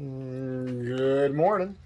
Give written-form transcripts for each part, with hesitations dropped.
Good morning.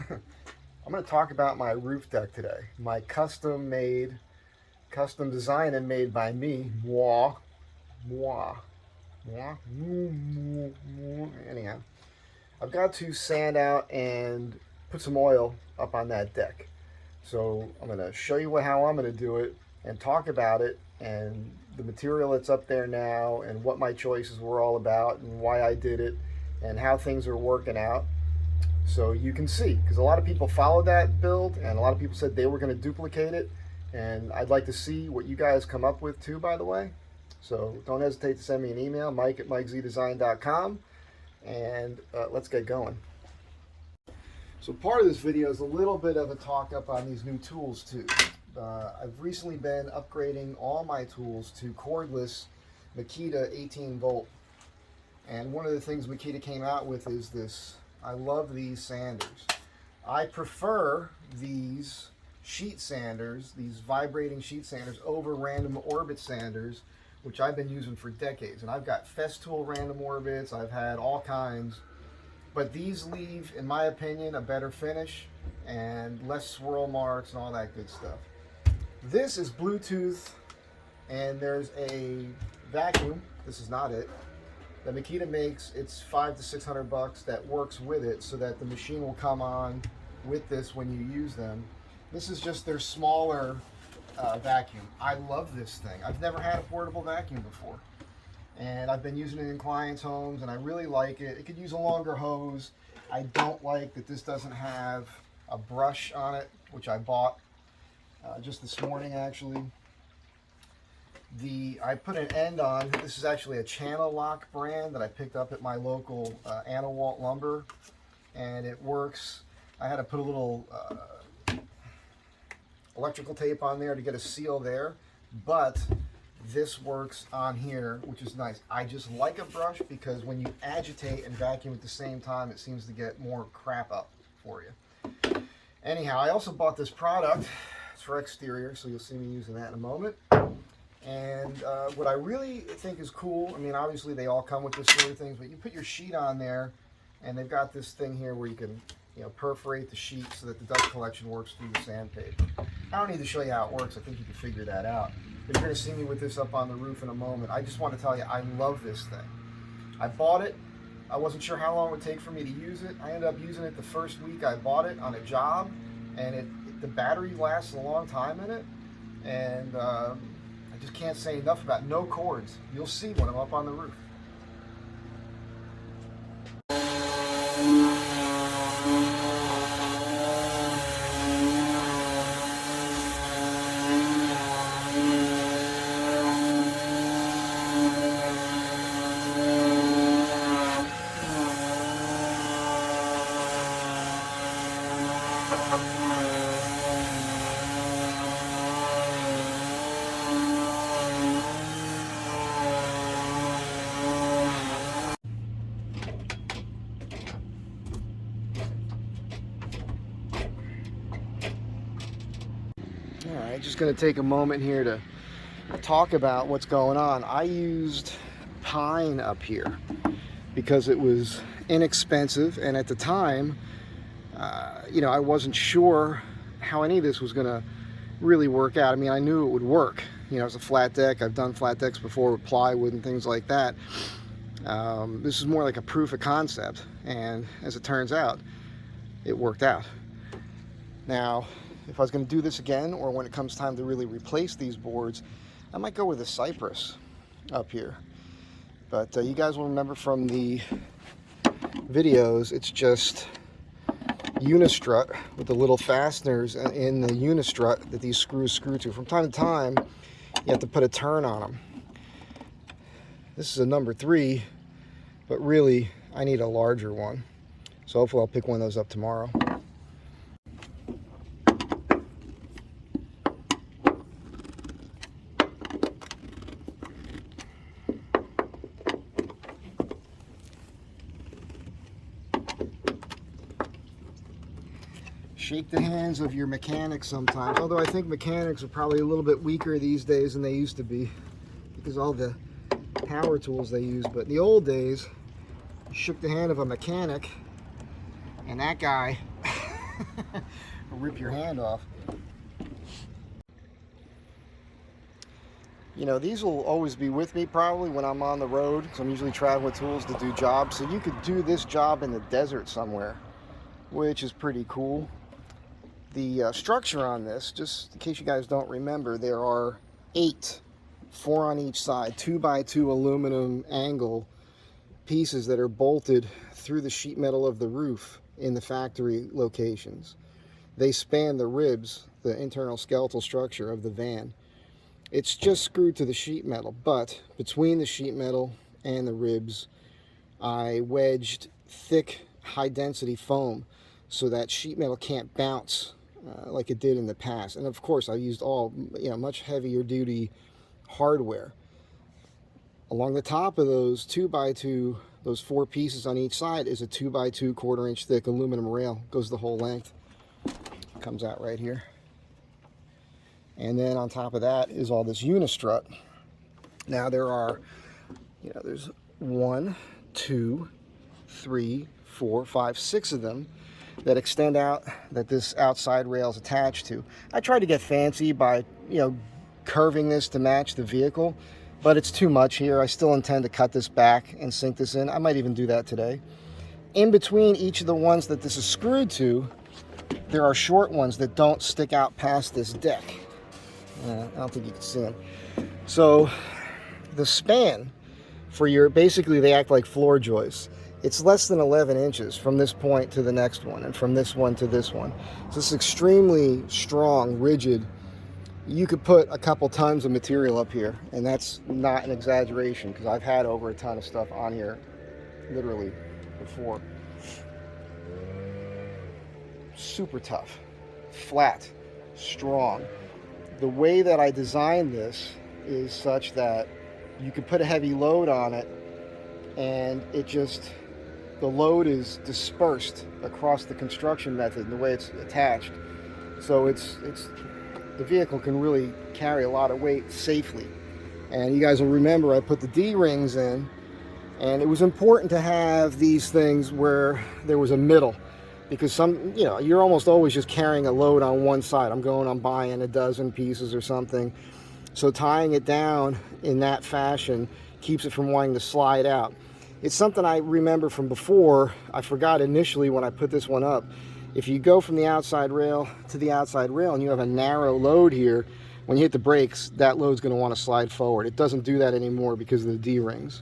I'm going to talk about my roof deck today. My custom design and made by me. Moi. Moi. Moi. Anyhow, I've got to sand out and put some oil up on that deck. So I'm going to show you how I'm going to do it and talk about it and the material that's up there now and what my choices were all about and why I did it and how things are working out. So you can see, because a lot of people followed that build and a lot of people said they were going to duplicate it, and I'd like to see what you guys come up with too, by the way. So don't hesitate to send me an email, mike@mikezdesign.com, and let's get going. So part of this video is a little bit of a talk up on these new tools too. I've recently been upgrading all my tools to cordless Makita 18 volt. And one of the things Makita came out with is this. I love these sanders. I prefer these sheet sanders, these vibrating sheet sanders, over random orbit sanders, which I've been using for decades. And I've got Festool random orbits, I've had all kinds. But these leave, in my opinion, a better finish and less swirl marks and all that good stuff. This is Bluetooth, and there's a vacuum. This is not it. That Makita makes. It's $500 to $600 that works with it, so that the machine will come on with this when you use them. This is just their smaller vacuum. I love this thing. I've never had a portable vacuum before, and I've been using it in clients' homes, and I really like it. It could use a longer hose. I don't like that this doesn't have a brush on it, which I bought just this morning actually. I put an end on. This is actually a Channel Lock brand that I picked up at my local Anawalt Lumber, and it works. I had to put a little electrical tape on there to get a seal there, but this works on here, which is nice. I just like a brush because when you agitate and vacuum at the same time, it seems to get more crap up for you. Anyhow, I also bought this product. It's for exterior, so you'll see me using that in a moment. And what I really think is cool, I mean, obviously they all come with this sort of things, but you put your sheet on there, and they've got this thing here where you can, perforate the sheet so that the dust collection works through the sandpaper. I don't need to show you how it works. I think you can figure that out. But you're going to see me with this up on the roof in a moment. I just want to tell you, I love this thing. I bought it. I wasn't sure how long it would take for me to use it. I ended up using it the first week I bought it on a job, and the battery lasts a long time in it. And I just can't say enough about no cords. You'll see when I'm up on the roof. Alright, just going to take a moment here to talk about what's going on. I used pine up here because it was inexpensive, and at the time, I wasn't sure how any of this was going to really work out. I mean, I knew it would work. It's a flat deck. I've done flat decks before with plywood and things like that. This is more like a proof of concept, and as it turns out, it worked out. Now, if I was going to do this again, or when it comes time to really replace these boards, I might go with a cypress up here. But you guys will remember from the videos, it's just unistrut with the little fasteners in the unistrut that these screws screw to. From time to time, you have to put a turn on them. This is a number 3, but really, I need a larger one. So hopefully I'll pick one of those up tomorrow. Shake the hands of your mechanics sometimes, although I think mechanics are probably a little bit weaker these days than they used to be because all the power tools they use. But in the old days, you shook the hand of a mechanic And that guy will rip your hand off. You know, these will always be with me probably when I'm on the road, because I'm usually traveling with tools to do jobs. So you could do this job in the desert somewhere, which is pretty cool. The structure on this, just in case you guys don't remember, there are 8, 4 on each side, 2x2 aluminum angle pieces that are bolted through the sheet metal of the roof in the factory locations. They span the ribs, the internal skeletal structure of the van. It's just screwed to the sheet metal, but between the sheet metal and the ribs, I wedged thick, high-density foam so that sheet metal can't bounce like it did in the past. And of course, I used all, much heavier duty hardware. Along the top of those 2x2, those 4 pieces on each side, is a 2x2 1/4-inch thick aluminum rail. Goes the whole length. Comes out right here. And then on top of that is all this unistrut. Now there are, there's 1, 2, 3, 4, 5, 6 of them that extend out, that this outside rail is attached to. I tried to get fancy by, curving this to match the vehicle, but it's too much here. I still intend to cut this back and sink this in. I might even do that today. In between each of the ones that this is screwed to, there are short ones that don't stick out past this deck. I don't think you can see them. So the span for basically they act like floor joists. It's less than 11 inches from this point to the next one, and from this one to this one. So it's extremely strong, rigid. You could put a couple tons of material up here, and that's not an exaggeration, because I've had over a ton of stuff on here, literally, before. Super tough, flat, strong. The way that I designed this is such that you could put a heavy load on it, and the load is dispersed across the construction method and the way it's attached. So the vehicle can really carry a lot of weight safely. And you guys will remember I put the D-rings in, and it was important to have these things where there was a middle, because you're almost always just carrying a load on one side. I'm buying a dozen pieces or something. So tying it down in that fashion keeps it from wanting to slide out. It's something I remember from before. I forgot initially when I put this one up. If you go from the outside rail to the outside rail and you have a narrow load here, when you hit the brakes, that load's going to want to slide forward. It doesn't do that anymore because of the D-rings.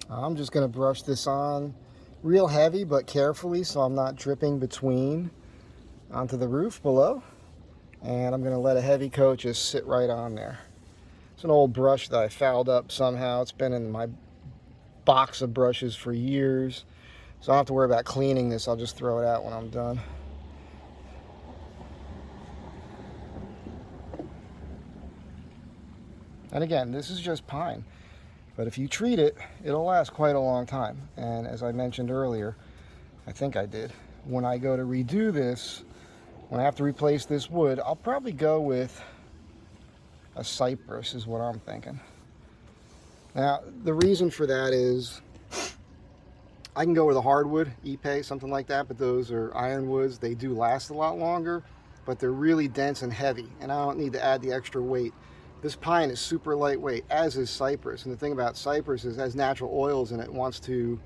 I'm just going to brush this on real heavy but carefully so I'm not dripping between onto the roof below. And I'm going to let a heavy coat just sit right on there. It's an old brush that I fouled up somehow. It's been in my box of brushes for years. So I don't have to worry about cleaning this. I'll just throw it out when I'm done. And again, this is just pine. But if you treat it, it'll last quite a long time. And as I mentioned earlier, I think I did, when I go to redo this, when I have to replace this wood, I'll probably go with a cypress is what I'm thinking. Now, the reason for that is I can go with a hardwood, Ipe, something like that, but those are ironwoods. They do last a lot longer. but they're really dense and heavy, and I don't need to add the extra weight. This pine is super lightweight, as is cypress. And the thing about cypress is it has natural oils in it. It wants to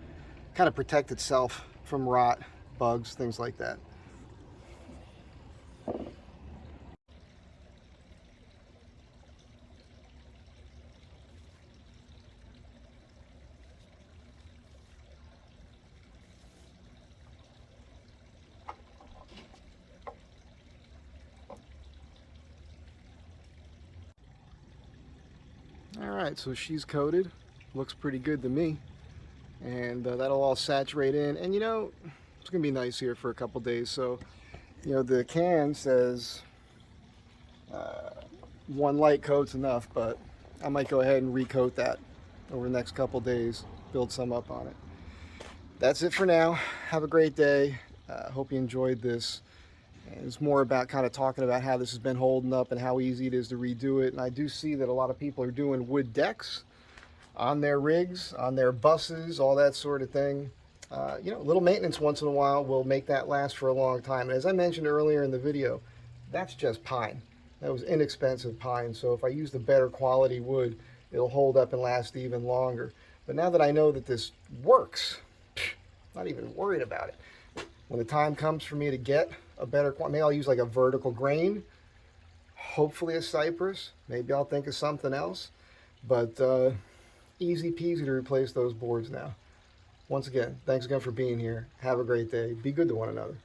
kind of protect itself from rot, bugs, things like that. Alright, so she's coated. Looks pretty good to me. And that'll all saturate in. And you know, it's going to be nice here for a couple days. So, you know, the can says one light coat's enough, but I might go ahead and recoat that over the next couple days, build some up on it. That's it for now. Have a great day. Hope you enjoyed this. And it's more about kind of talking about how this has been holding up and how easy it is to redo it. And I do see that a lot of people are doing wood decks on their rigs, on their buses, all that sort of thing. You know, a little maintenance once in a while will make that last for a long time. And as I mentioned earlier in the video, that's just pine. That was inexpensive pine. So if I use the better quality wood, it'll hold up and last even longer. But now that I know that this works, not even worried about it. When the time comes for me to get a better quality, maybe I'll use like a vertical grain, hopefully a cypress. Maybe I'll think of something else. But easy peasy to replace those boards now. Once again, thanks again for being here. Have a great day. Be good to one another.